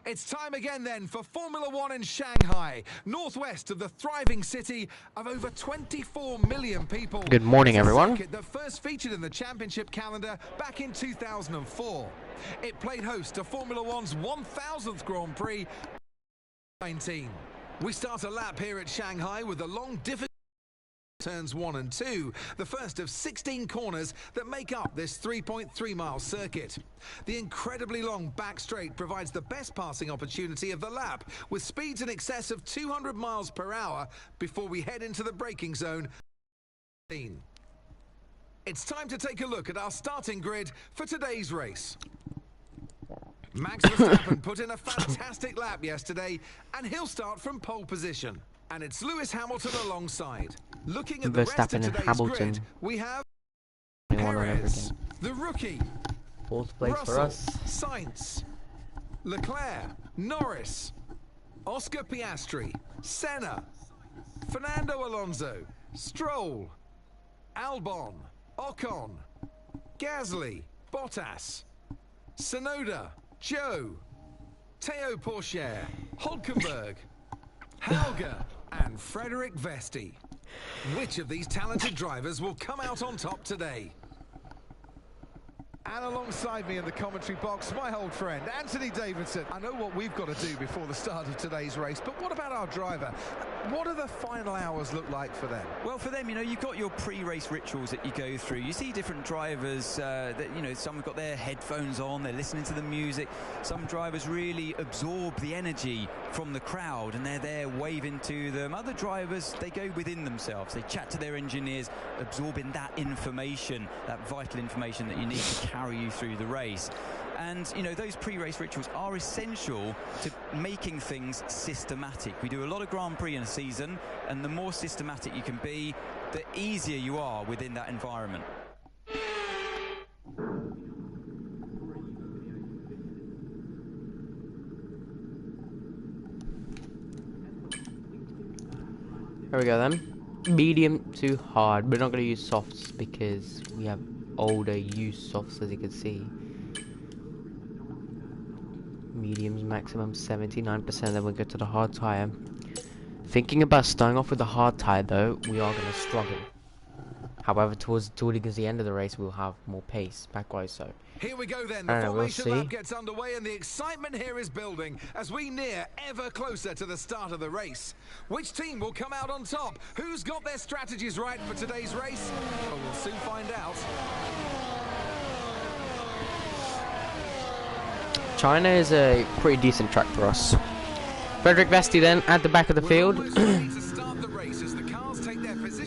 It's time again then for Formula One in Shanghai, northwest of the thriving city of over 24 million people. Good morning, everyone. It's a circuit that first featured in the championship calendar back in 2004. It played host to Formula One's 1000th Grand Prix 19. We start a lap here at Shanghai with a long difficult turns 1 and 2, the first of 16 corners that make up this 3.3-mile circuit. The incredibly long back straight provides the best passing opportunity of the lap, with speeds in excess of 200 miles per hour before we head into the braking zone. It's time to take a look at our starting grid for today's race. Max Verstappen put in a fantastic lap yesterday, and he'll start from pole position. And it's Lewis Hamilton alongside. Looking at the rest of today's grid, we have Perez, the rookie, fourth place Russell, for us, Sainz, Leclerc, Norris, Oscar Piastri, Senna, Fernando Alonso, Stroll, Albon, Ocon, Gasly, Bottas, Tsunoda, Joe, Teo Pourchaire, Hülkenberg, Helga and Frederick Vesti. Which of these talented drivers will come out on top today? And alongside me in the commentary box, my old friend, Anthony Davidson. I know what we've got to do before the start of today's race, but what about our driver? What do the final hours look like for them? Well, for them, you know, you've got your pre-race rituals that you go through. You see different drivers that, you know, some have got their headphones on, they're listening to the music. Some drivers really absorb the energy from the crowd and they're there waving to them. Other drivers, they go within themselves. They chat to their engineers, absorbing that information, that vital information that you need to carry you through the race. And, you know, those pre-race rituals are essential to making things systematic. We do a lot of Grand Prix in a season, and the more systematic you can be, the easier you are within that environment. There we go then. Medium to hard. We're not going to use softs because we have older used softs, as you can see. Mediums maximum 79%, then we'll get to the hard tyre. Thinking about starting off with the hard tyre though, we are going to struggle. However, towards the end of the race, we'll have more pace, backwise so. Here we go then, the formation lap gets underway and the excitement here is building as we near ever closer to the start of the race. Which team will come out on top? Who's got their strategies right for today's race? Well, we'll soon find out. China is a pretty decent track for us. Frederick Vesti then at the back of the field.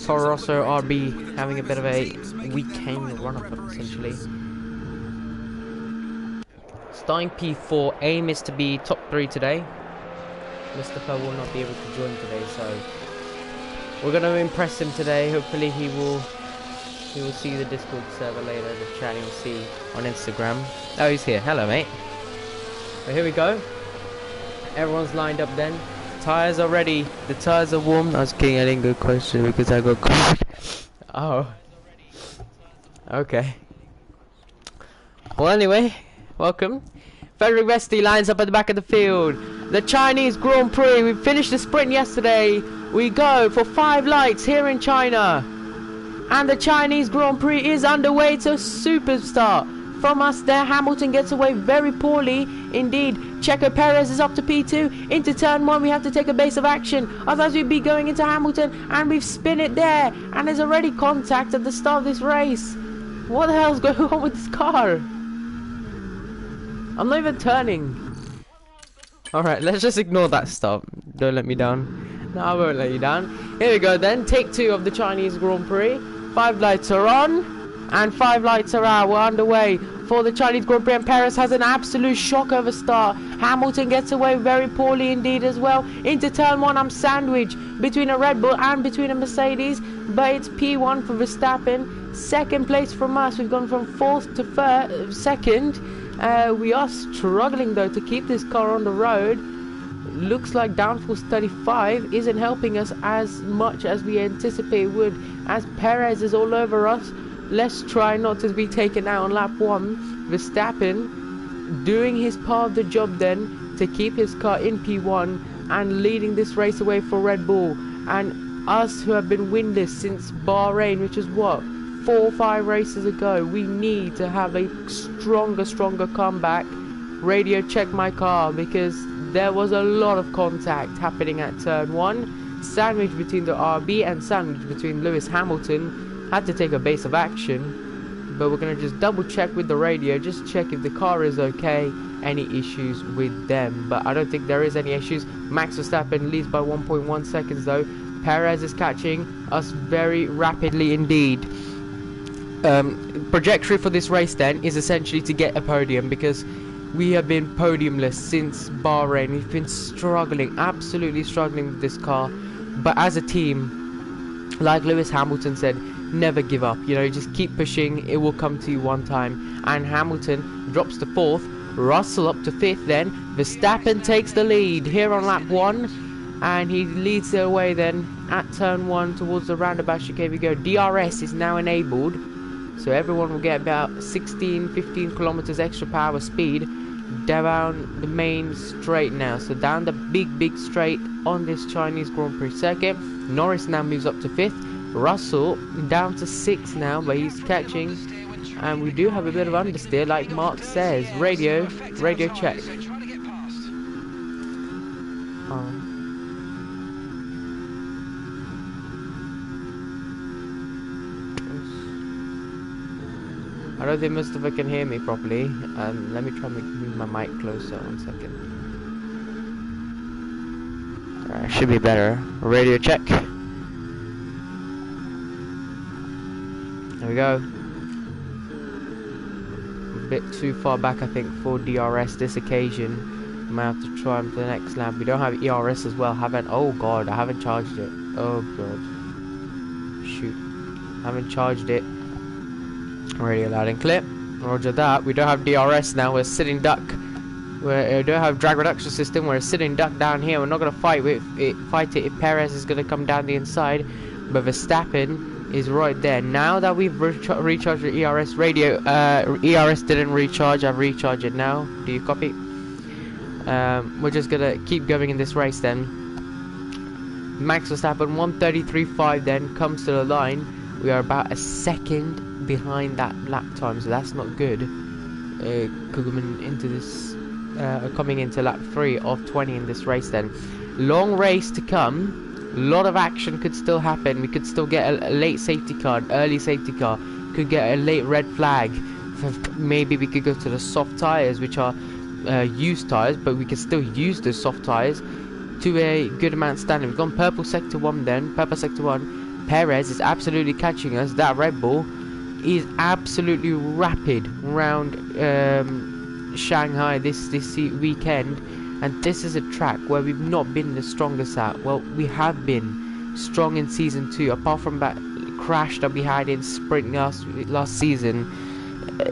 Toro Rosso RB having a bit of a weekend run-up essentially. Starting P4, aim is to be top 3 today. Mustafa will not be able to join today, so we're going to impress him today. Hopefully he will see the Discord server later, the chat you'll see on Instagram. Oh, he's here. Hello, mate. So here we go. Everyone's lined up then. Tires are ready. The tires are warm. I was kidding, I didn't go closer because I got cold. Oh. Okay. Well, anyway, welcome. Frederick Vesti lines up at the back of the field. The Chinese Grand Prix. We finished the sprint yesterday. We go for 5 lights here in China. And the Chinese Grand Prix is underway to superstar. From us there, Hamilton gets away very poorly indeed. Checo Perez is up to P2. Into turn 1 we have to take a base of action, otherwise we'd be going into Hamilton, and we've spun it there, and there's already contact at the start of this race. What the hell's going on with this car? I'm not even turning. Alright, let's just ignore that stop. Don't let me down. No, I won't let you down. Here we go then, take 2 of the Chinese Grand Prix. 5 lights are on and 5 lights are out. We're underway for the Chinese Grand Prix, and Perez has an absolute shock-over start. Hamilton gets away very poorly indeed as well. Into turn 1, I'm sandwiched between a Red Bull and between a Mercedes, but it's P1 for Verstappen. Second place from us. We've gone from 4th to 2nd. We are struggling though to keep this car on the road. Looks like downforce 35 isn't helping us as much as we anticipate would, as Perez is all over us. Let's try not to be taken out on lap 1. Verstappen doing his part of the job then to keep his car in P1 and leading this race away for Red Bull. And us who have been winless since Bahrain, which is what, 4 or 5 races ago, we need to have a stronger comeback. Radio, check my car, because there was a lot of contact happening at turn 1, sandwich between the RB and sandwich between Lewis Hamilton. Had to take a base of action, but we're going to just double check with the radio, just check if the car is okay, any issues with them. But I don't think there is any issues. Max Verstappen leads by 1.1 seconds though. Perez is catching us very rapidly indeed. Trajectory for this race then is essentially to get a podium, because we have been podiumless since Bahrain. We've been struggling, absolutely struggling with this car. But as a team, like Lewis Hamilton said, never give up. You know, just keep pushing. It will come to you one time. And Hamilton drops to 4th. Russell up to 5th then. Verstappen takes the lead here on lap 1. And he leads the way then at turn 1 towards the roundabout chicane we go. DRS is now enabled. So everyone will get about 16-15 kilometers extra power speed down the main straight now. So down the big straight on this Chinese Grand Prix circuit. Norris now moves up to 5th. Russell down to 6th now, but he's catching. And we do have a bit of understeer, like Mark says. Radio check. I don't think Mustafa can hear me properly. Let me try and move my mic closer. 1 second. Alright, should be better. Radio check. There we go. A bit too far back, I think, for DRS this occasion. Might have to try him for the next lap. We don't have ERS as well. Oh god, I haven't charged it. Oh god. Shoot. Haven't charged it. Radio loud and clear. Roger that. We don't have DRS now. We're sitting duck. We don't have drag reduction system. We're sitting duck down here. We're not going to fight it if Perez is going to come down the inside. But Verstappen is right there. Now that we've recharged the ERS radio, ERS didn't recharge. I've recharged it now. Do you copy? We're just going to keep going in this race then. Max Verstappen 1:33.5 then comes to the line. We are about a second behind that lap time, so that's not good. Coming into lap 3 of 20 in this race then. Long race to come. A lot of action could still happen. We could still get a late safety car, early safety car. Could get a late red flag. Maybe we could go to the soft tyres, which are used tyres, but we can still use those soft tyres to a good amount standing. We've gone purple sector 1 then. Purple sector 1. Perez is absolutely catching us. That Red Bull is absolutely rapid around Shanghai this weekend, and this is a track where we've not been the strongest at. Well, we have been strong in season 2, apart from that crash that we had in sprint last season.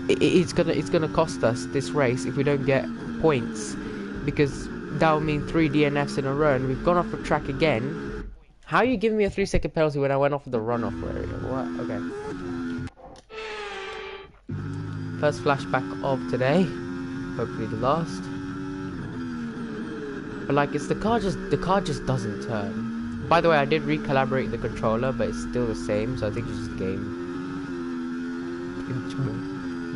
It's gonna cost us this race if we don't get points, because that will mean 3 DNFs in a row, and we've gone off the track again. How are you giving me a 3-second penalty when I went off the runoff area? What? Okay. First flashback of today. Hopefully the last. But like, the car just doesn't turn. By the way, I did recalibrate the controller, but it's still the same, so I think it's just game.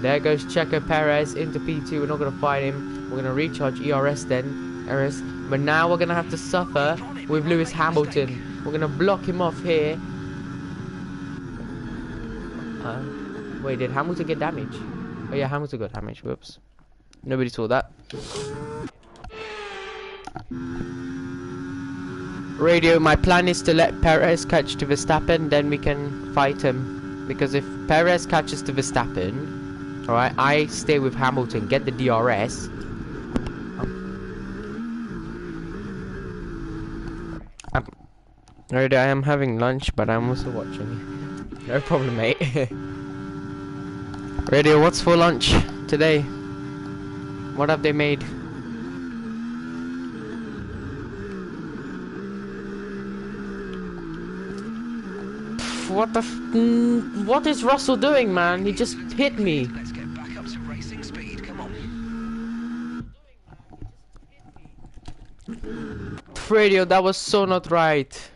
There goes Checo Perez into P2. We're not gonna fight him. We're gonna recharge ERS then. ERS. But now we're gonna have to suffer with Lewis Hamilton. We're gonna block him off here. Wait, did Hamilton get damage? Oh yeah, Hamilton got damage. Whoops. Nobody saw that. Radio, my plan is to let Perez catch to Verstappen, then we can fight him. Because if Perez catches to Verstappen, alright, I stay with Hamilton, get the DRS. Radio, I am having lunch, but I'm also watching. No problem, mate. Radio, what's for lunch today? What have they made? What is Russell doing, man? He just hit me. Let's get back up to racing speed. Come on. Radio, that was so not right.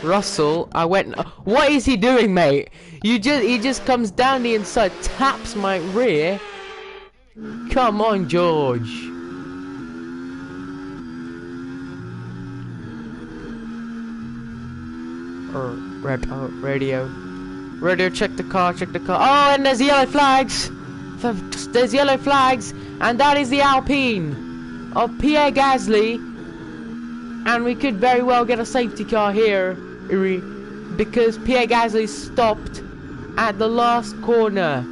Russell, I went. What is he doing, mate? He just comes down the inside, taps my rear. Come on, George. Radio, check the car, Oh, and there's yellow flags. There's yellow flags, and that is the Alpine of Pierre Gasly. And we could very well get a safety car here, because Pierre Gasly stopped at the last corner.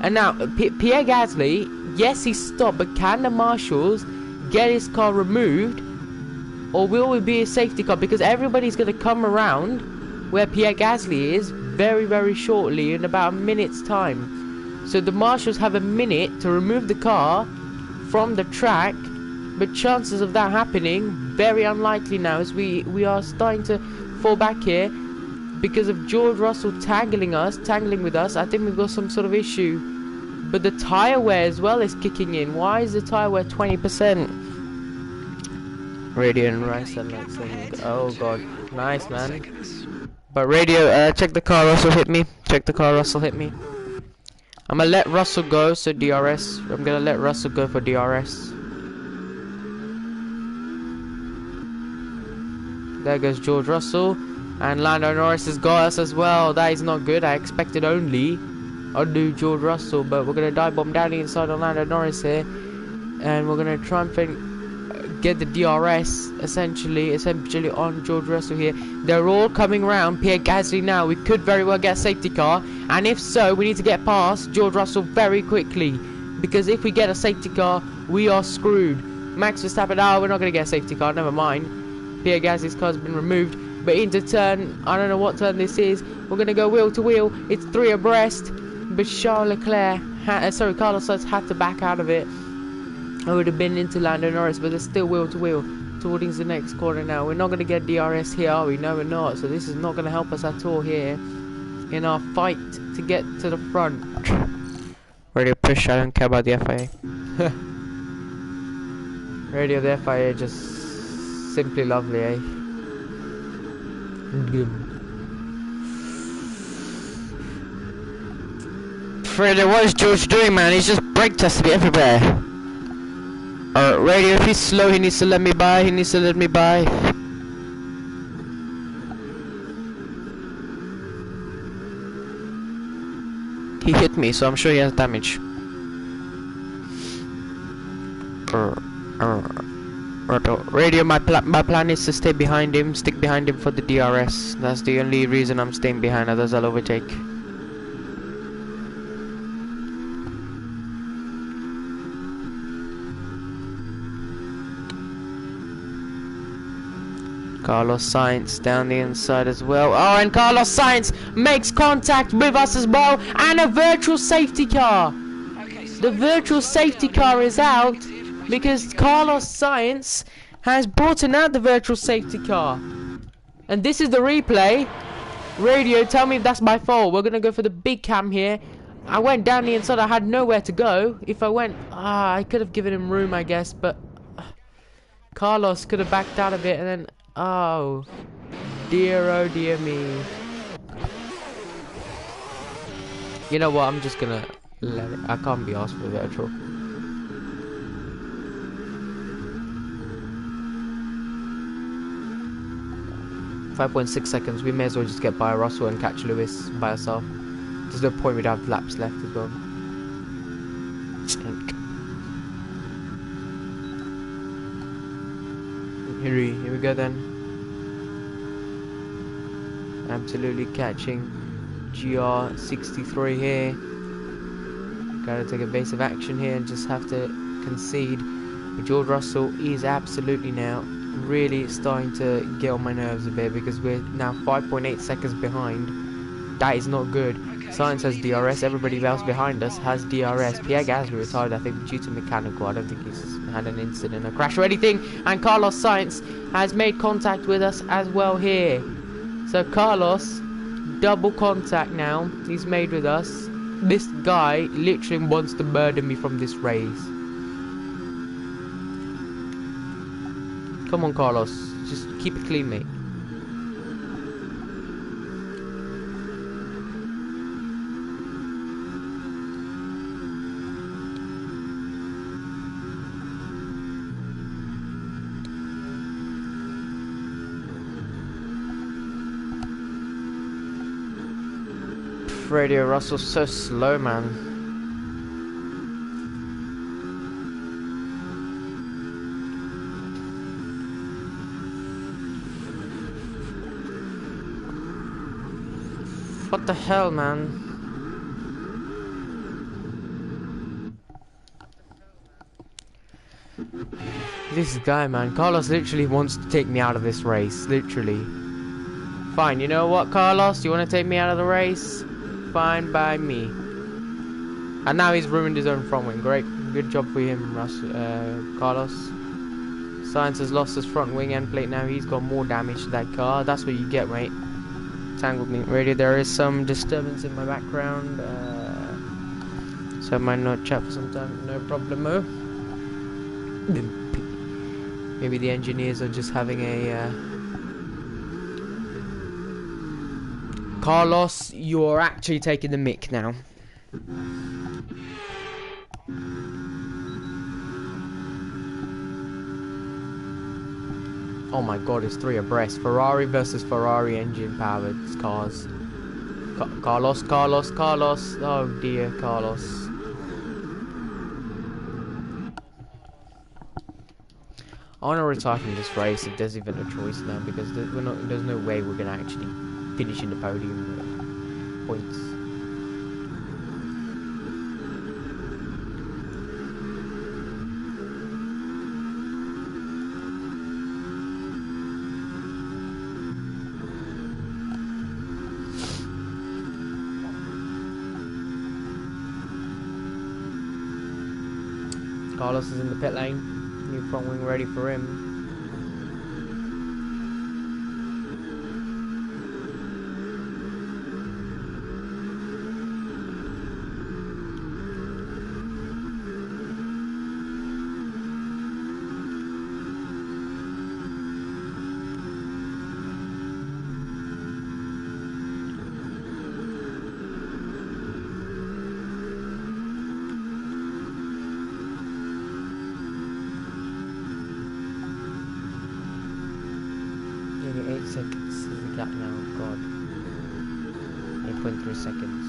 And now, Pierre Gasly, yes, he stopped, but can the marshals get his car removed? Or will it be a safety car? Because everybody's going to come around where Pierre Gasly is very, very shortly, in about a minute's time. So the marshals have a minute to remove the car from the track. But chances of that happening, very unlikely now, as we are starting to fall back here because of George Russell tangling with us. I think we've got some sort of issue. But the tyre wear as well is kicking in. Why is the tyre wear 20%? Radio and Rice and like saying, oh god, nice man. But Radio, check the car, Russell hit me. Check the car, Russell hit me. I'm gonna let Russell go, so DRS. I'm gonna let Russell go for DRS. There goes George Russell, and Lando Norris has got us as well. That is not good. I expected only undo George Russell, but we're going to dive bomb down the inside on Lando Norris here, and we're going to try and get the DRS essentially on George Russell here. They're all coming around Pierre Gasly now. We could very well get a safety car, and if so, we need to get past George Russell very quickly, because if we get a safety car, we are screwed. Max Verstappen, oh, we're not going to get a safety car, never mind. Pierre Gasly's car's been removed, but into turn, I don't know what turn this is. We're going to go wheel to wheel. It's 3 abreast, but Carlos Sainz had to back out of it. I would have been into Lando Norris, but there's still wheel to wheel towards the next corner now. We're not going to get DRS here, are we? No, we're not. So this is not going to help us at all here in our fight to get to the front. Radio push, I don't care about the FIA. Radio, the FIA just simply lovely, eh? Freddie, what is George doing, man? He's just brake testing everywhere. Radio, if he's slow, he needs to let me by. He needs to let me by. He hit me, so I'm sure he has damage. Radio, my plan is to stay behind him, stick behind him for the DRS. That's the only reason I'm staying behind, others I'll overtake. Carlos Sainz down the inside as well. Oh, and Carlos Sainz makes contact with us as well, and a virtual safety car. The virtual safety car is out because Carlos Sainz has brought out the virtual safety car. And this is the replay. Radio, tell me if that's my fault. We're gonna go for the big cam here. I went down the inside, I had nowhere to go. If I went, I could have given him room, I guess, but Carlos could have backed out a bit, and then, oh dear me. You know what, I'm just gonna let it. I can't be asked for virtual. .6 seconds, we may as well just get by Russell and catch Lewis by ourselves. There's no point, we'd have laps left as well. Here we go then. Absolutely catching GR63 here. Gotta take evasive action here and just have to concede. But George Russell is absolutely now really starting to get on my nerves a bit, because we're now 5.8 seconds behind. That is not good. Cyan has DRS, everybody else behind us has DRS. Pierre Gasly retired, I think, due to mechanical. I don't think he's had an incident, a crash or anything. And Carlos Sainz has made contact with us as well here. So Carlos, double contact now he's made with us. This guy literally wants to murder me from this race. Come on, Carlos. Just keep it clean, mate. Radio Russell's so slow, man. What the hell, man? This guy, man. Carlos literally wants to take me out of this race. Literally. Fine, you know what, Carlos? You want to take me out of the race? Fine by me. And now he's ruined his own front wing. Great. Good job for him, Carlos. Science has lost his front wing end plate now. He's got more damage to that car. That's what you get, mate. Tangled link radio. There is some disturbance in my background. So I might not chat for some time. No problemo. Maybe the engineers are just having a... Carlos, you're actually taking the mick now. Oh my god, it's 3 abreast. Ferrari versus Ferrari engine powered cars. Carlos. Oh dear, Carlos. I want to retire from this race if there's even a choice now, because there's no way we're going to actually finish in the podium points. Carlos is in the pit lane. New front wing ready for him. Seconds is the gap now, god. 8.3 seconds.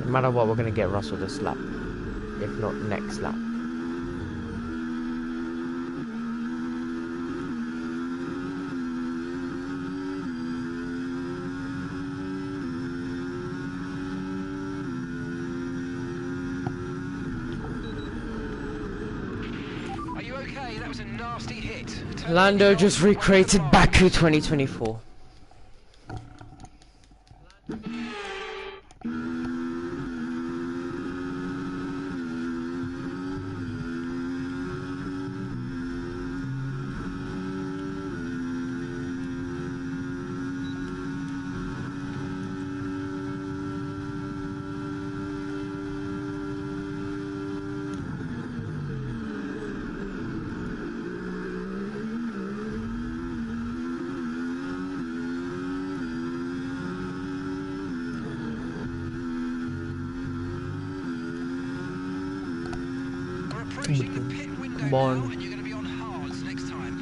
No matter what, we're going to get Russell this lap, if not next lap. Lando just recreated Baku 2024. Come on. And you're going to be on hards next time.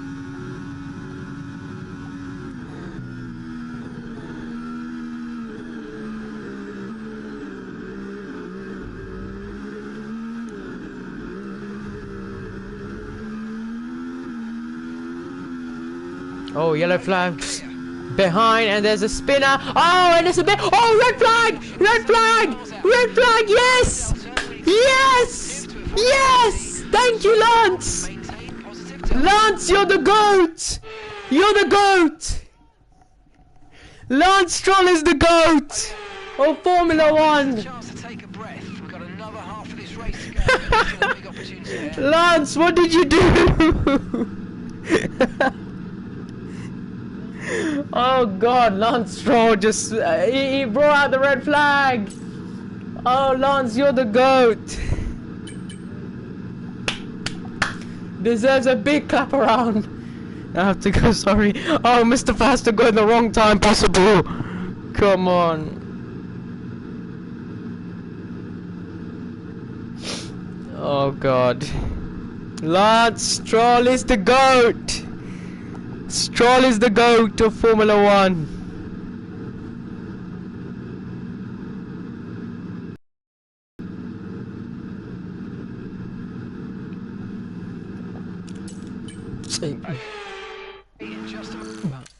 Oh, yellow flags behind, and there's a spinner. Oh, and there's a bit. Oh, red flag! Red flag! Red flag! Yes! Yes! Yes! Thank you, Lance! Lance, you're the GOAT! You're the GOAT! Lance Stroll is the GOAT! Oh, Formula 1! Lance, what did you do? Oh God, Lance Stroll just he brought out the red flag. Oh Lance, you're the GOAT. Deserves a big clap around. I have to go, sorry. Oh, Mr. Faster going the wrong time possible. Come on. Oh God. Lance Stroll is the GOAT. Stroll is the GOAT of Formula 1.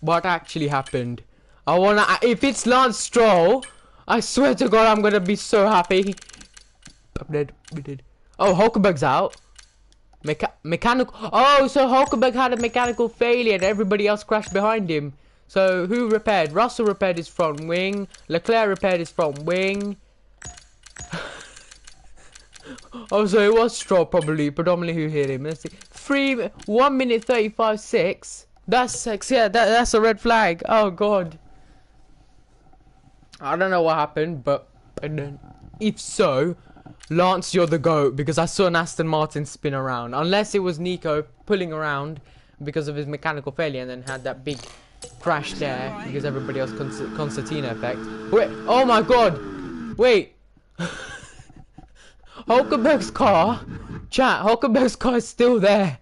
What actually happened? I wanna. If it's Lance Stroll, I swear to God, I'm gonna be so happy. I'm dead. We did. Oh, Hulkenberg's out. Mechanical. Oh, so Hulkenberg had a mechanical failure and everybody else crashed behind him. So who repaired? Russell repaired his front wing. Leclerc repaired his front wing. Oh, so it was Stroll probably, predominantly who hit him. Let's see. 1 minute 35.6. That's 6. Yeah, that's a red flag. Oh God. I don't know what happened, but if so, Lance, you're the GOAT, because I saw an Aston Martin spin around. Unless it was Nico pulling around because of his mechanical failure and then had that big crash there because everybody else concertina effect. Wait, oh my God. Wait. Hulkenberg's car, chat, Hulkenberg's car is still there.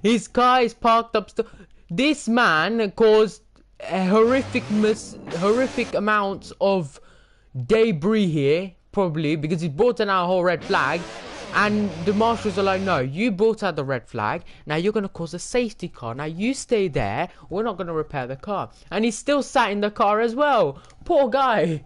His car is parked up still. This man caused a horrific amounts of debris here, probably because he brought in our whole red flag, and the marshals are like, no, you brought out the red flag, now you're going to cause a safety car, now you stay there, we're not going to repair the car. And he still sat in the car as well. Poor guy.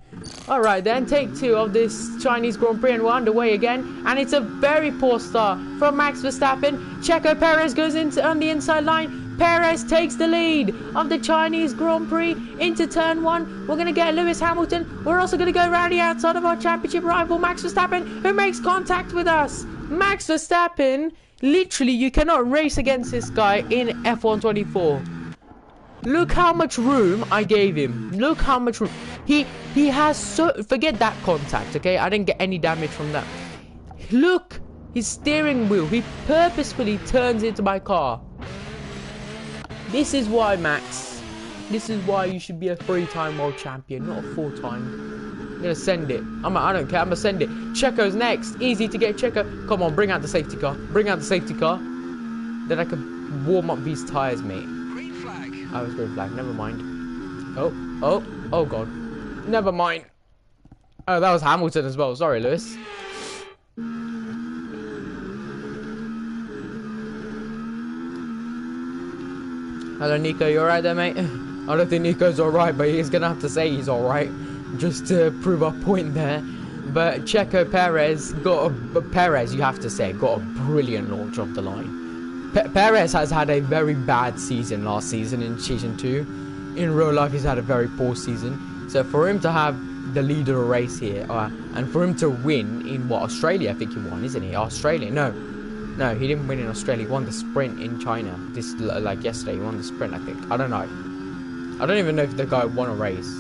Alright then, take 2 of this Chinese Grand Prix and we're underway again, and it's a very poor start from Max Verstappen. Checo Perez goes into on the inside line. Perez takes the lead of the Chinese Grand Prix into turn 1. We're going to get Lewis Hamilton. We're also going to go round the outside of our championship rival, Max Verstappen, who makes contact with us. Max Verstappen, literally, you cannot race against this guy in F124. Look how much room I gave him. Look how much room. He has so... Forget that contact, okay? I didn't get any damage from that. Look, his steering wheel. He purposefully turns into my car. This is why, Max. This is why you should be a 3-time world champion, not a 4-time. I'm gonna send it. I don't care. I'm gonna send it. Checo's next. Easy to get Checo. Come on, bring out the safety car. Bring out the safety car. Then I can warm up these tires, mate. Green flag. Oh, it's green flag. Never mind. Oh God. Never mind. Oh, that was Hamilton as well. Sorry, Lewis. Hello, Nico. You alright there, mate? I don't think Nico's alright, but he's gonna have to say he's alright just to prove our point there. But Checo Perez you have to say, got a brilliant launch off the line. Perez has had a very bad season last season in season 2. In real life, he's had a very poor season. So for him to have the lead of the race here, and for him to win in what, Australia, I think he won, isn't he? Australia, no, he didn't win in Australia. He won the sprint in China. Like yesterday, he won the sprint, I think. I don't know. I don't even know if the guy won a race.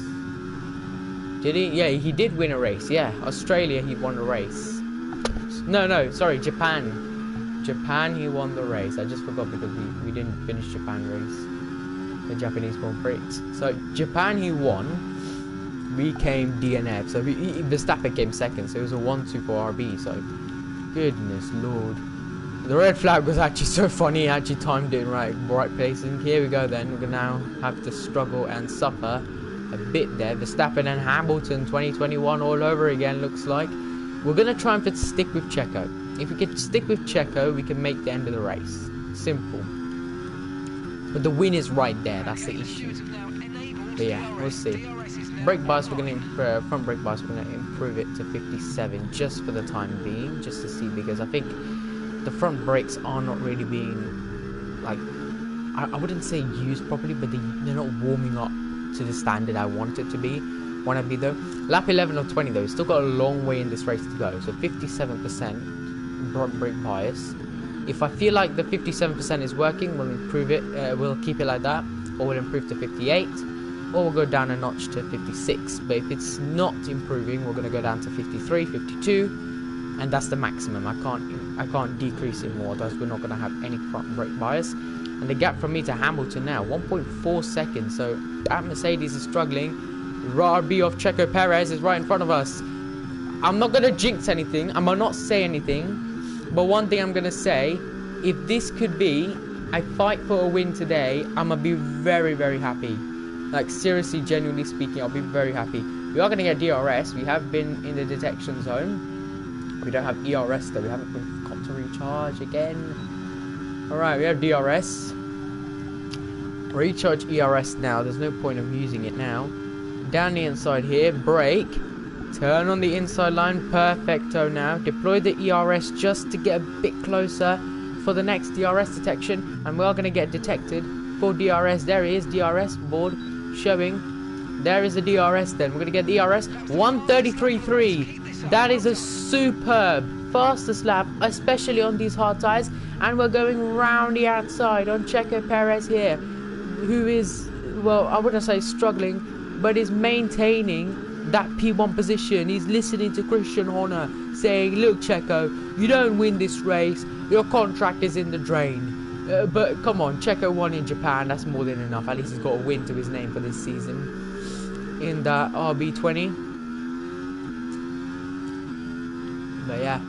Did he? Yeah, he did win a race. Yeah, Australia, he won a race. No, sorry, Japan. Japan, he won the race. I just forgot because we didn't finish Japan race. The Japanese Grand Prix. So, Japan, he won. We came DNF. So, Verstappen came second. So, it was a 1-2 for RB. So, goodness lord. The red flag was actually so funny. He actually timed it in right place. And here we go then. We're going to now have to struggle and suffer a bit there. Verstappen and Hamilton 2021 all over again, looks like. We're going to try and stick with Checo. If we can stick with Checo, we can make the end of the race. Simple. But the win is right there. That's the issue. But yeah, we'll see. Brake bias, we're going to front brake bias, we're going to improve it to 57 just for the time being, just to see, because I think the front brakes are not really being, like, I wouldn't say used properly, but they're not warming up to the standard I want it to be. Though. Lap 11 of 20 though, still got a long way in this race to go. So 57% front brake bias. If I feel like the 57% is working, we'll improve it. We'll keep it like that, or we'll improve to 58. or we'll go down a notch to 56. But if it's not improving, we're going to go down to 53, 52, and that's the maximum. I can't decrease it more, otherwise we're not going to have any front brake bias. And the gap from me to Hamilton now, 1.4 seconds. So that Mercedes is struggling. RB of Checo Perez is right in front of us. I'm not going to jinx anything. I might not say anything. But one thing I'm going to say, if this could be a fight for a win today, I'm going to be very, very happy. Like, seriously, genuinely speaking, I'll be very happy. We are going to get DRS. We have been in the detection zone. We don't have ERS though. We haven't got to recharge again. Alright, we have DRS. Recharge ERS now. There's no point of using it now. Down the inside here. Brake. Turn on the inside line. Perfecto now. Deploy the ERS just to get a bit closer for the next DRS detection. And we are going to get detected for DRS. There he is. DRS board showing. There is the DRS then. We're going to get the DRS. 133.3. That is a superb fastest lap, especially on these hard tyres. And we're going round the outside on Checo Perez here, who is, well, I wouldn't say struggling, but is maintaining that P1 position. He's listening to Christian Horner saying, look Checo, you don't win this race, your contract is in the drain. But come on, Checo won in Japan, that's more than enough. At least he's got a win to his name for this season in that RB20. But yeah,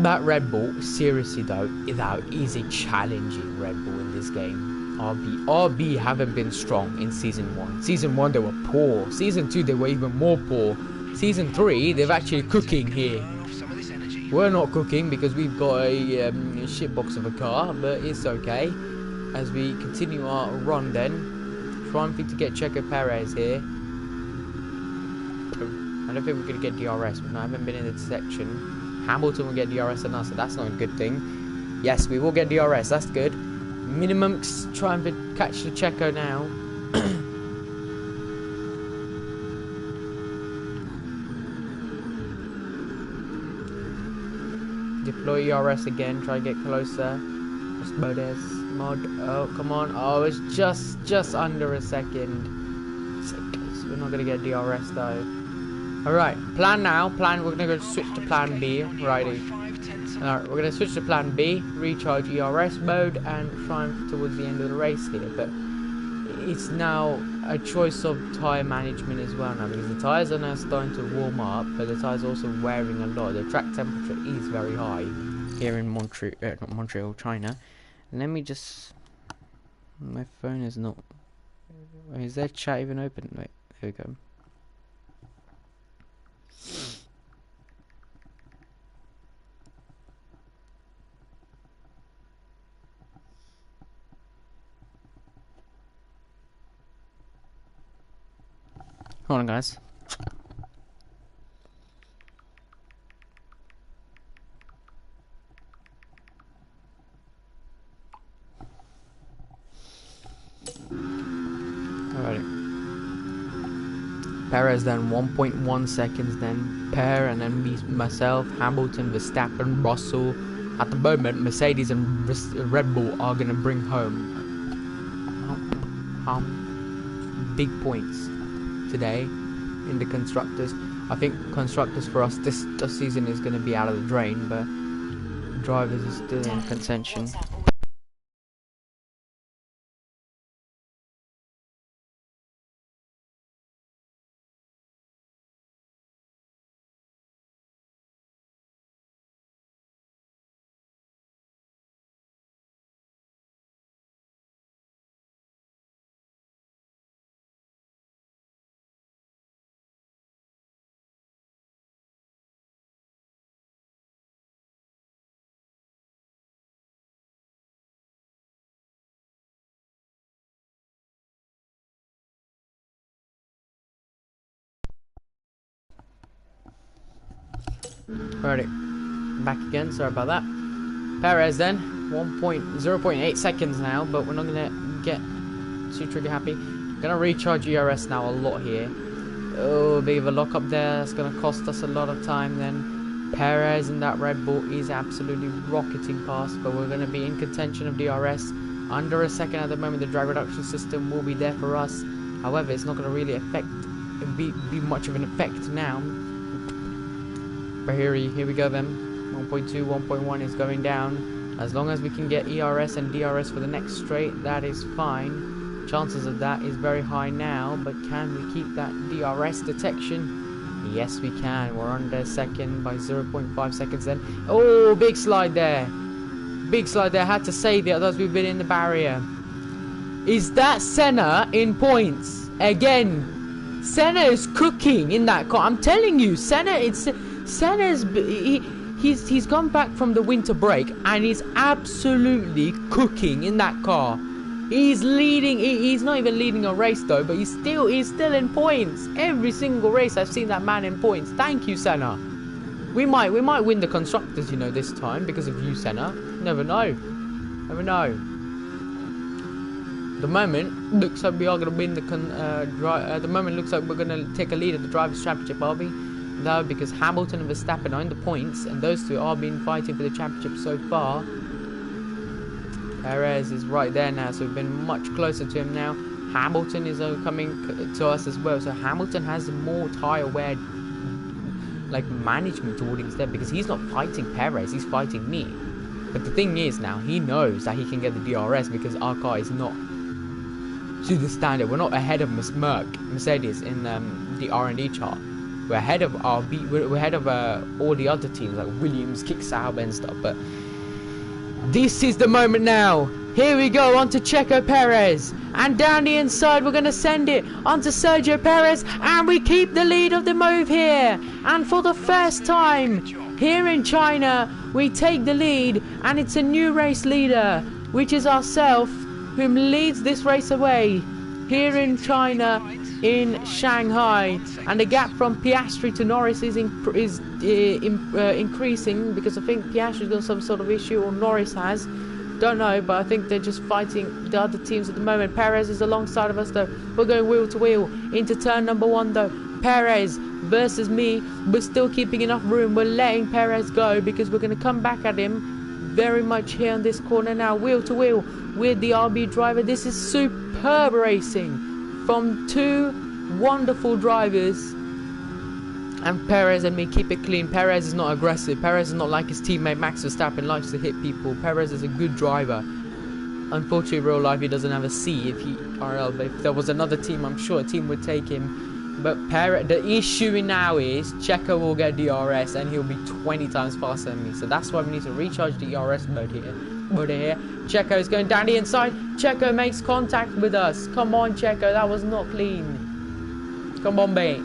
that Red Bull, seriously though, is a challenging Red Bull in this game. RB haven't been strong in Season 1. Season 1 they were poor. Season 2 they were even more poor. Season 3 they've actually cooking here. We're not cooking because we've got a shitbox of a car, but it's okay. As we continue our run then, trying to get Checo Perez here. I don't think we're going to get DRS. We haven't been in the section. Hamilton will get DRS on us, so that's not a good thing. Yes, we will get DRS, that's good. Minimum trying to catch the Checo now. Deploy ERS again, try to get closer. Just mod. Oh, come on. Oh, it's just under a second. So close. We're not going to get DRS though. Alright, plan now. We're going to go switch to plan B. Righty. Alright, we're going to switch to plan B, recharge ERS mode, and triumph towards the end of the race here. But it's now a choice of tyre management as well now, because the tyres are now starting to warm up, but the tyres are also wearing a lot. The track temperature is very high here in not Montreal, China. And let me just... My phone is not... Is that chat even open? Wait, there we go. Hold on, guys. Alrighty. Perez then 1.1 seconds then. And then me, myself, Hamilton, Verstappen, Russell. At the moment, Mercedes and Red Bull are going to bring home big points today in the Constructors. I think Constructors for us this season is going to be out of the drain, but drivers are still in contention. Alrighty, back again, sorry about that. Perez then, 0.8 seconds now, but we're not going to get too trigger happy. Gonna recharge ERS now a lot here. Oh, a bit of a lock up there, that's going to cost us a lot of time then. Perez and that Red Bull is absolutely rocketing past, but we're going to be in contention of DRS. Under a second at the moment. The drag reduction system will be there for us. However, it's not going to really be much of an effect now. But here we go then. 1.2, 1.1 is going down. As long as we can get ERS and DRS for the next straight, that is fine. Chances of that is very high now, but can we keep that DRS detection? Yes, we can. We're under a second by 0.5 seconds then. Oh, big slide there. Big slide there. Had to save it, otherwise we've been in the barrier. Is that Senna in points? Again, Senna is cooking in that car. I'm telling you, Senna's he's gone back from the winter break and he's absolutely cooking in that car. He's leading. He's not even leading a race though, but he's still in points. Every single race I've seen that man in points. Thank you, Senna. We might win the constructors, you know, this time because of you, Senna. Never know. Never know. The moment looks like we are going to win the moment looks like we're going to take a lead at the Drivers' Championship, RB. No, because Hamilton and Verstappen are in the points, and those two are been fighting for the championship so far. Perez is right there now, so we've been much closer to him now. Hamilton is coming to us as well, so Hamilton has more tyre wear, like, management towards instead, because he's not fighting Perez, he's fighting me. But the thing is now, he knows that he can get the DRS because our car is not to the standard. We're not ahead of Mercedes in the R&D chart. We're ahead of we're ahead of all the other teams like Williams, Kicksauber and stuff. But this is the moment now. Here we go onto Checo Perez, and down the inside we're going to send it onto Sergio Perez, and we keep the lead of the move here. And for the first time here in China, we take the lead, and it's a new race leader, which is ourselves, whom leads this race away here in China, in Shanghai. And the gap from Piastri to Norris is increasing, because I think Piastri's got some sort of issue, or Norris has. Don't know, but I think they're just fighting the other teams at the moment. Perez is alongside of us though. We're going wheel to wheel into turn number 1 though. Perez versus me. We're still keeping enough room. We're letting Perez go because we're going to come back at him very much here on this corner now. Wheel to wheel with the RB driver. This is superb racing from two wonderful drivers. And Perez and me keep it clean. Perez is not aggressive. Perez is not like his teammate Max Verstappen, likes to hit people. Perez is a good driver. Unfortunately, in real life, he doesn't have a C if he RL. But if there was another team, I'm sure a team would take him. But the issue now is Checo will get DRS and he'll be 20 times faster than me. So that's why we need to recharge the DRS mode here. Checo is going down the inside. Checo makes contact with us. Come on, Checo. That was not clean. Come on, mate.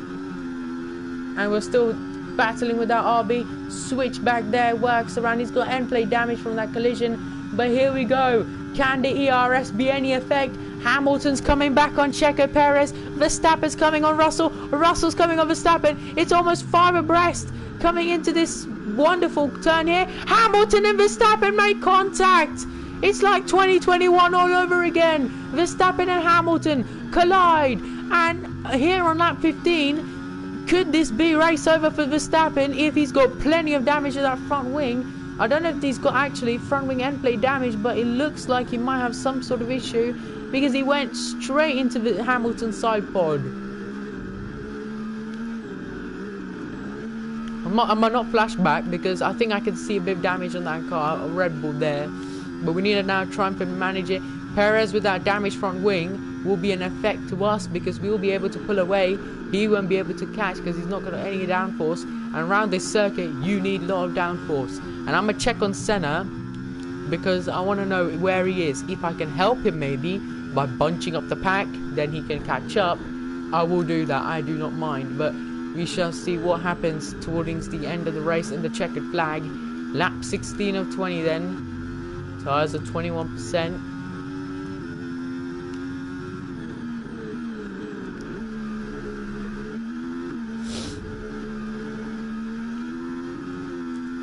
And we're still battling with that RB. Switch back there, works around. He's got end plate damage from that collision. But here we go. Can the ERS be any effect? Hamilton's coming back on Checo Perez. Verstappen's coming on Russell. Russell's coming on Verstappen. It's almost 5 abreast coming into this wonderful turn here. Hamilton and Verstappen make contact. It's like 2021 all over again. Verstappen and Hamilton collide. And here on lap 15... could this be race over for Verstappen if he's got plenty of damage to that front wing? I don't know if he's got actually front wing end plate damage, but it looks like he might have some sort of issue because he went straight into the Hamilton side pod. I might not flash back because I think I can see a bit of damage on that car, a Red Bull there. But we need to now try and manage it. Perez with that damaged front wing will be an effect to us because we will be able to pull away. He won't be able to catch because he's not got any downforce. And around this circuit, you need a lot of downforce. And I'm going to check on Senna because I want to know where he is. If I can help him maybe by bunching up the pack, then he can catch up. I will do that. I do not mind. But we shall see what happens towards the end of the race in the checkered flag. Lap 16 of 20 then. Tires are 21%.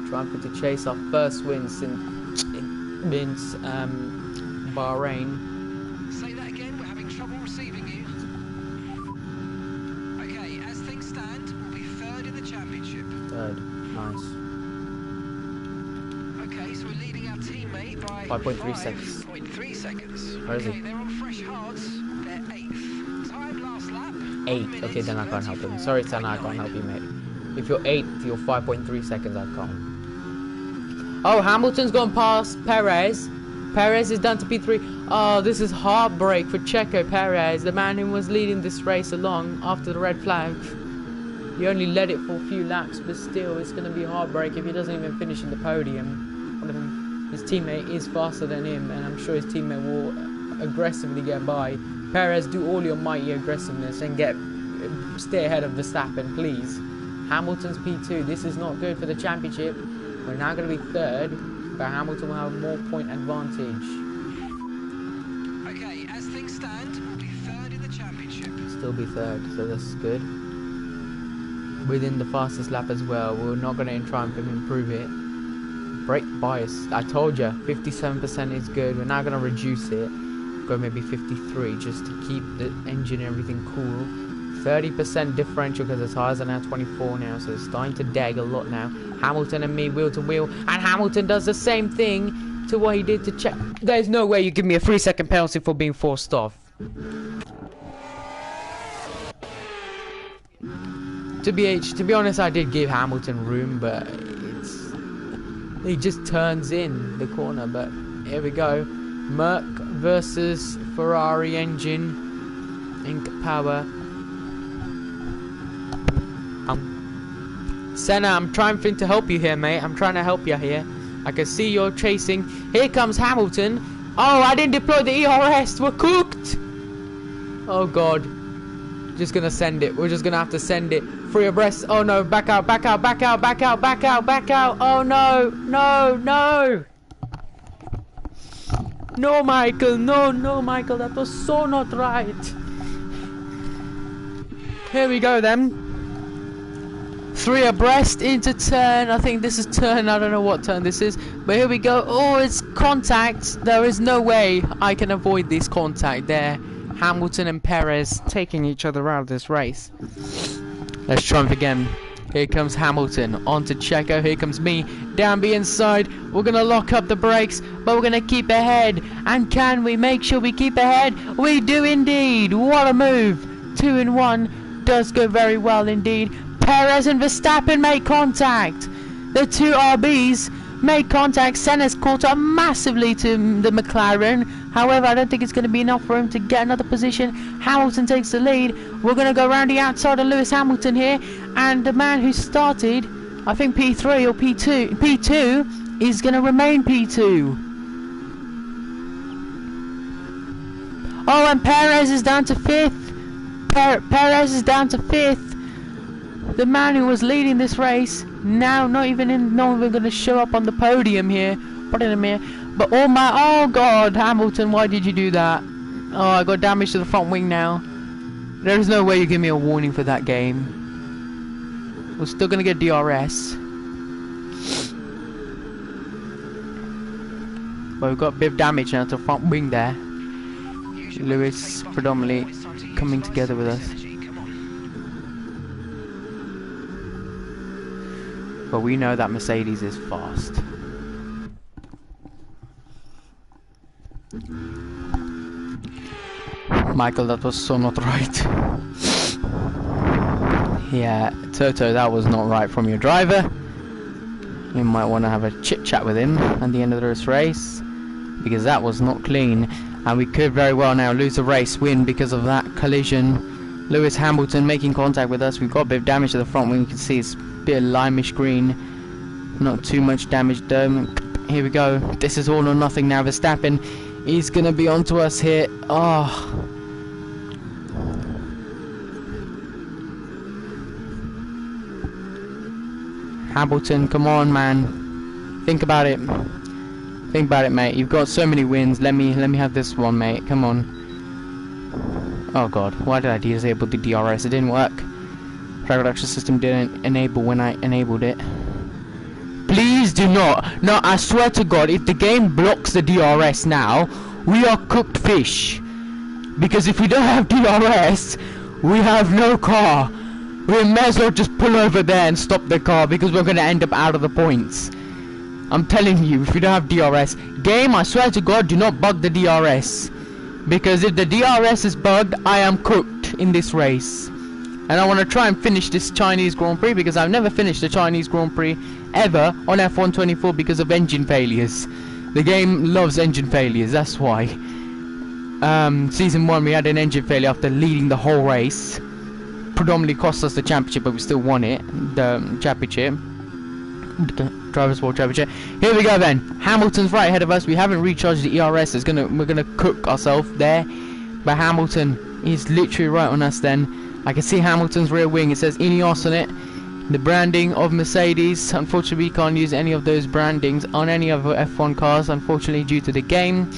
Trying to chase our first win since Bahrain. Say that again, we're having trouble receiving you. Okay, as things stand, we'll be 3rd in the championship. 3rd, nice. Okay, race, we're leading our teammate by 5.3 seconds. 5.3 seconds. Where is Okay, he? they're on fresh hearts. They're 8th. Time last lap. 8. Okay, then I can't help him. Sorry, Senna, I can't help you, mate. If you're 8th, you're 5.3 seconds. I can't. Oh, Hamilton's gone past Perez. Perez is down to P3. Oh, this is heartbreak for Checo Perez, the man who was leading this race along after the red flag. He only led it for a few laps, but still, it's going to be heartbreak if he doesn't even finish in the podium. His teammate is faster than him, and I'm sure his teammate will aggressively get by. Perez, do all your mighty aggressiveness and stay ahead of Verstappen, please. Hamilton's P2. This is not good for the championship. We're now going to be 3rd, but Hamilton will have more point advantage. Okay, as things stand, we'll be 3rd in the championship. Still be 3rd, so that's good. Within the fastest lap as well. We're not going to try and improve it. Brake bias. I told you, 57% is good. We're now going to reduce it. Go maybe 53 just to keep the engine and everything cool. 30% differential because the tyres are now 24 now, so it's starting to dag a lot now. Hamilton and me wheel to wheel, and Hamilton does the same thing to what he did to Checo. There's no way you give me a 3-second penalty for being forced off. To be honest, I did give Hamilton room, but he just turns in the corner. But here we go, Merc versus Ferrari engine, Inc power. Senna, I'm trying to help you here, mate. I'm trying to help you here. I can see you're chasing. Here comes Hamilton. Oh, I didn't deploy the ERS. We're cooked. Oh, God. Just going to send it. We're just going to have to send it. 3 abreast. Oh, no. Back out, back out, back out, back out, back out, back out. Oh, no. No, no. No, Michael. No, no, Michael. That was so not right. Here we go, then. 3 abreast into turn. I think this is turn. I don't know what turn this is. But here we go. Oh, it's contact. There is no way I can avoid this contact there. Hamilton and Perez taking each other out of this race. Let's try again. Here comes Hamilton. On to Checo. Here comes me. Down the inside. We're going to lock up the brakes. But we're going to keep ahead. And can we make sure we keep ahead? We do indeed. What a move. 2 in 1. Does go very well indeed. Perez and Verstappen make contact. The 2 RBs make contact. Senna's caught up massively to the McLaren. However, I don't think it's going to be enough for him to get another position. Hamilton takes the lead. We're going to go around the outside of Lewis Hamilton here. And the man who started, I think P3 or P2 is going to remain P2. Oh, and Perez is down to 5th. Perez is down to 5th. The man who was leading this race now not even going to show up on the podium here. Put it in a minute. But oh God, Hamilton, why did you do that? Oh, I got damage to the front wing now. There is no way you give me a warning for that game. We're still going to get DRS. But we've got a bit of damage now to the front wing there. Lewis predominantly coming together with us. But we know that Mercedes is fast. Michael, that was so not right. Yeah, Toto, that was not right from your driver. You might want to have a chit chat with him at the end of this race, because that was not clean, and we could very well now lose the race, win because of that collision. Lewis Hamilton making contact with us. We've got a bit of damage to the front wing. You can see it's a bit of limeish green, not too much damage though. Here we go. This is all or nothing now. Verstappen, he's gonna be onto us here. Oh. Hamilton, come on, man. Think about it. Think about it, mate. You've got so many wins. Let me have this one, mate. Come on. Oh God, why did I disable the DRS? It didn't work. Track reduction system didn't enable when I enabled it. Please do not. No, I swear to God, if the game blocks the DRS now, we are cooked fish. Because if we don't have DRS, we have no car. We may as well just pull over there and stop the car, because we're going to end up out of the points. I'm telling you, if you don't have DRS, game, I swear to God, do not bug the DRS. Because if the DRS is bugged, I am cooked in this race. And I want to try and finish this Chinese Grand Prix because I've never finished the Chinese Grand Prix ever on F124 because of engine failures. The game loves engine failures, that's why. Season 1 we had an engine failure after leading the whole race. Predominantly cost us the championship, but we still won it. The championship. The Drivers' World Championship. Here we go then. Hamilton's right ahead of us. We haven't recharged the ERS. We're gonna cook ourselves there. But Hamilton is literally right on us then. I can see Hamilton's rear wing. It says Ineos on it. The branding of Mercedes. Unfortunately, we can't use any of those brandings on any of our F1 cars, unfortunately, due to the game.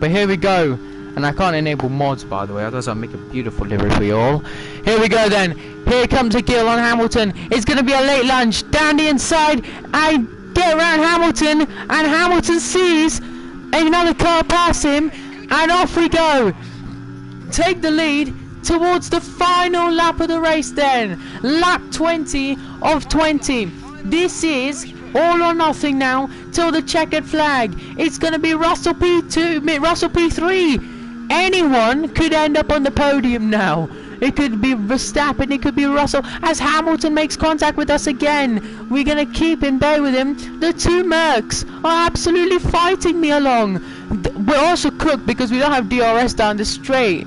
But here we go. And I can't enable mods, by the way, otherwise I'll make a beautiful livery for you all. Here we go then. Here comes a kill on Hamilton. It's going to be a late lunge. Down the inside. I get around Hamilton. And Hamilton sees another car pass him. And off we go. Take the lead towards the final lap of the race then. Lap 20 of 20. This is all or nothing now till the checkered flag. It's going to be Russell P2, Russell P3. Anyone could end up on the podium now. It could be Verstappen, it could be Russell. As Hamilton makes contact with us again, we're going to keep in bay with him. The two Mercs are absolutely fighting me along. We're also cooked because we don't have DRS down the straight.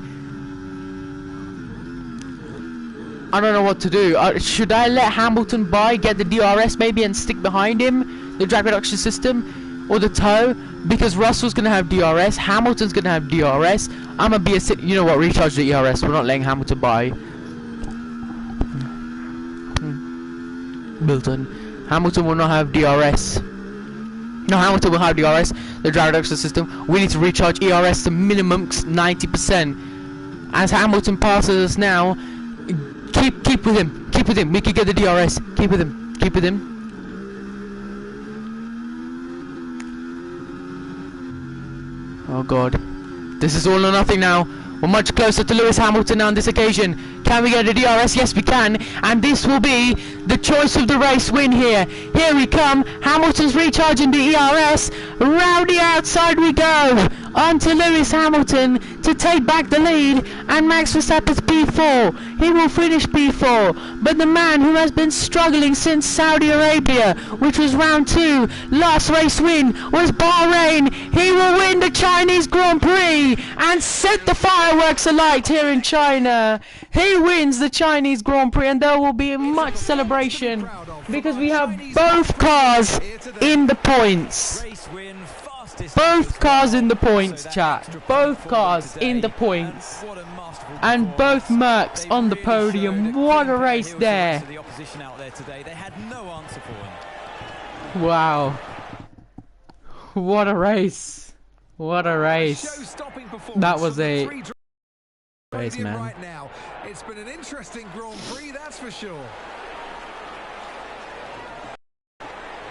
I don't know what to do. Should I let Hamilton by, get the DRS maybe and stick behind him? The drag reduction system? Or the tow? Because Russell's going to have DRS, Hamilton's going to have DRS. I'm going to be a... You know what, recharge the ERS. We're not letting Hamilton by. Milton. Hamilton will not have DRS. No, Hamilton will have DRS. The drag reduction system. We need to recharge ERS to minimum 90%. As Hamilton passes us now... Keep with him. Keep with him. We can get the DRS. Keep with him. Keep with him. Oh god. This is all or nothing now. We're much closer to Lewis Hamilton now on this occasion. Can we get a DRS? Yes, we can. And this will be the choice of the race win here. Here we come. Hamilton's recharging the ERS. Round the outside we go. On to Lewis Hamilton to take back the lead. And Max Verstappen's P4. He will finish P4. But the man who has been struggling since Saudi Arabia, which was round 2, last race win, was Bahrain. He will win the Chinese Grand Prix and set the fireworks alight here in China. He wins the Chinese Grand Prix and there will be much celebration because we have both cars in the points. Both cars in the points, chat. Both cars in the points. And both Mercs on the podium. What a race there. Wow. What a race. What a race. That was a race, man. Right now. It's been an interesting Grand Prix, that's for sure.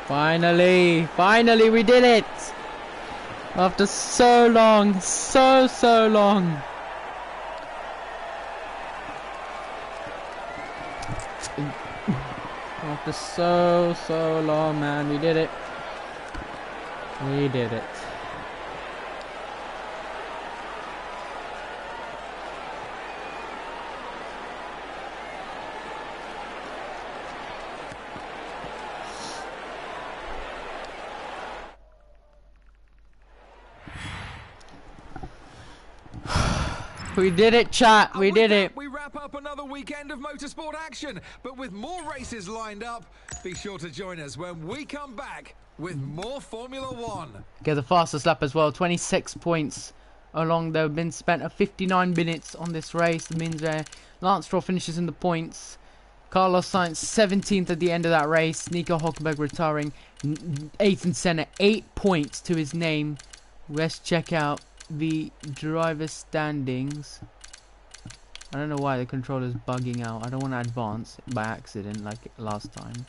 Finally we did it. After so long, so long. After so long, man, we did it. We did it. We did it, chat. We did it. We wrap up another weekend of motorsport action, but with more races lined up. Be sure to join us when we come back with more Formula One. Get the fastest lap as well. 26 points along. They've been spent at 59 minutes on this race. That means Lance Stroll finishes in the points. Carlos Sainz 17th at the end of that race. Nico Hulkenberg retiring 8th and Senna. 8 points to his name. Let's check out the driver standings. I don't know why the controller's bugging out. I don't want to advance by accident like last time.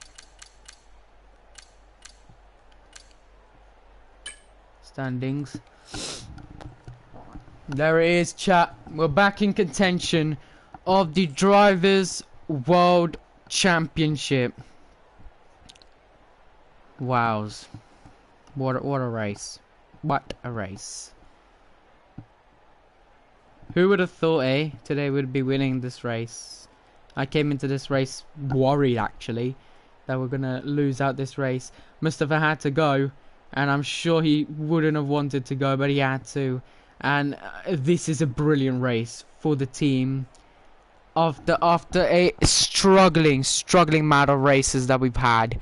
Standings. There it is, chat. We're back in contention of the Drivers' World Championship. Wows. What a race. What a race. Who would have thought, today we'd be winning this race. I came into this race worried, actually, that we're going to lose out this race. Mustafa had to go, and I'm sure he wouldn't have wanted to go, but he had to. And this is a brilliant race for the team. After a struggling amount of races that we've had,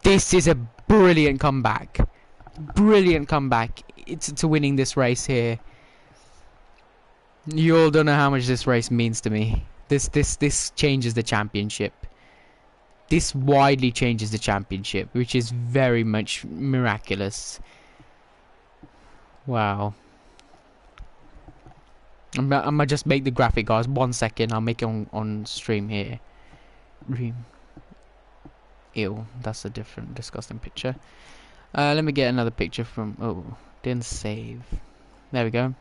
this is a brilliant comeback. Brilliant comeback to winning this race here. You all don't know how much this race means to me. This changes the championship. This widely changes the championship, which is very much miraculous. Wow. I'm gonna just make the graphic, guys. 1 second, I'll make it on stream here. Ew, that's a different disgusting picture. Let me get another picture from... Oh, didn't save. There we go.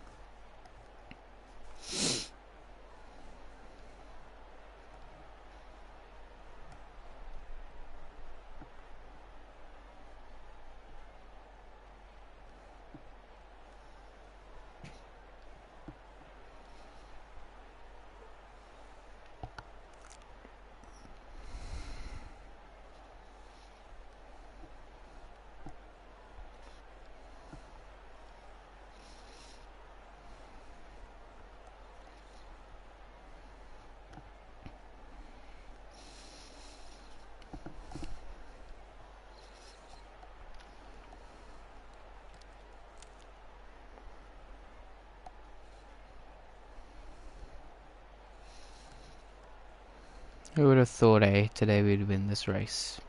Who would have thought, today we'd win this race.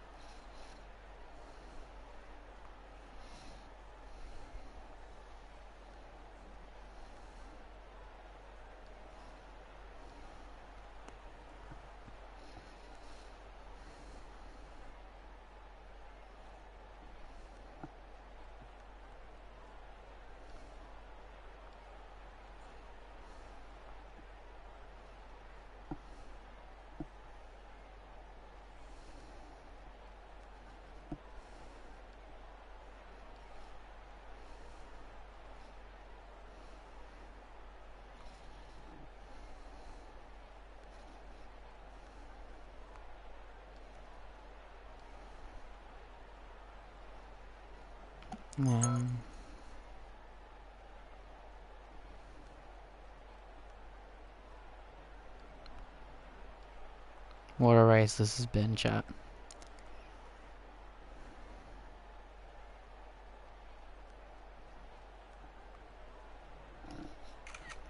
What a race this has been, chat.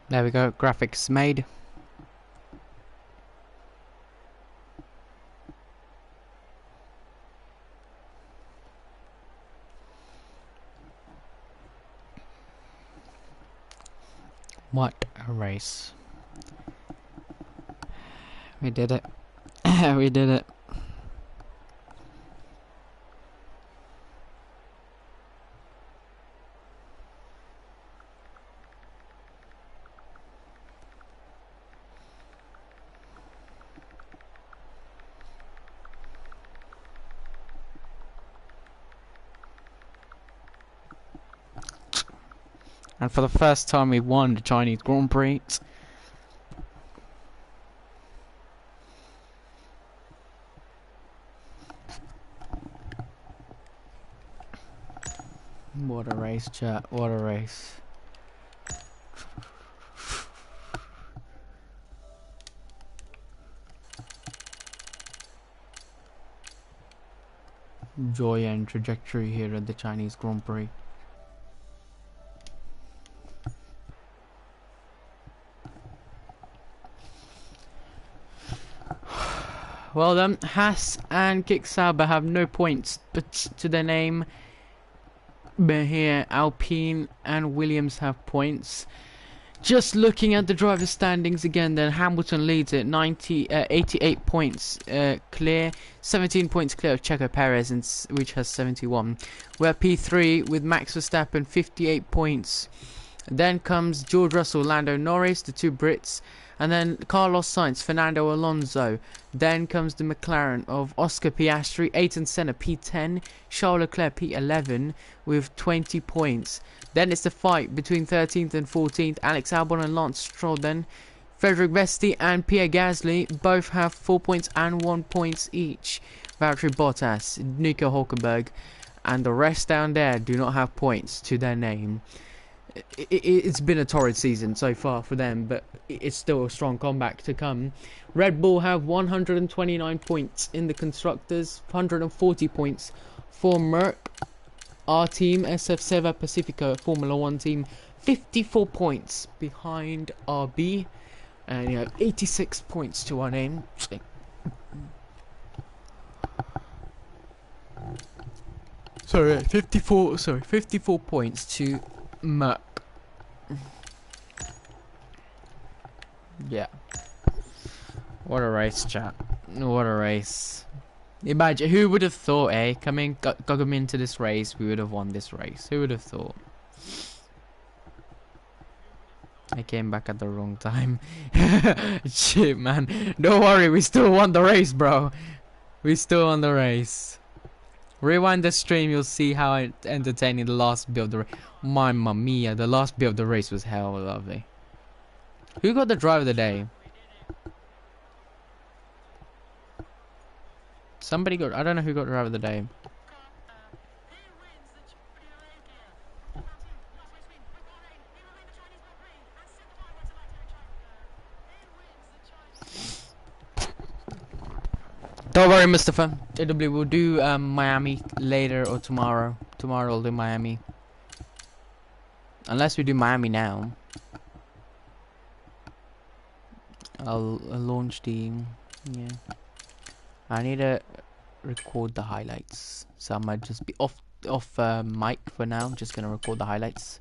There we go, graphics made. What a race. We did it. We did it. And for the first time we won the Chinese Grand Prix. What a race, chat. What a race. Joy and trajectory here at the Chinese Grand Prix. Well then, Haas and Kick Sauber have no points but to their name. But here, Alpine and Williams have points. Just looking at the driver standings again, then Hamilton leads at 88 points clear, 17 points clear of Checo Perez, which has 71. We're P3 with Max Verstappen 58 points. Then comes George Russell, Lando Norris, the two Brits. And then Carlos Sainz, Fernando Alonso. Then comes the McLaren of Oscar Piastri, Ayrton Senna P10, Charles Leclerc P11 with 20 points. Then it's the fight between 13th and 14th, Alex Albon and Lance Stroll. Then Frederic Vesti and Pierre Gasly both have 4 points and 1 point each. Valtteri Bottas, Nico Hulkenberg, and the rest down there do not have points to their name. It's been a torrid season so far for them, but it's still a strong comeback to come. Red Bull have 129 points in the Constructors, 140 points for Merck. Our team, SF Seva Pacifico Formula 1 team, 54 points behind RB, and you have 86 points to our name. Sorry, 54 points to Merck. Yeah. What a race, chat. What a race. Imagine, who would have thought, eh? Got them into this race, we would have won this race. Who would have thought? I came back at the wrong time. Shit, man. Don't worry, we still won the race, bro. We still won the race. Rewind the stream, you'll see how entertaining the last bit of the race. Mamma mia, the last bit of the race was hell lovely. Who got the drive of the day? Somebody got, I don't know who got the drive of the day. Don't worry, Mustafa. AW will do Miami later or tomorrow. Tomorrow we'll do Miami. Unless we do Miami now. I'll launch the... yeah. I need to record the highlights. So I might just be off mic for now. I'm just going to record the highlights.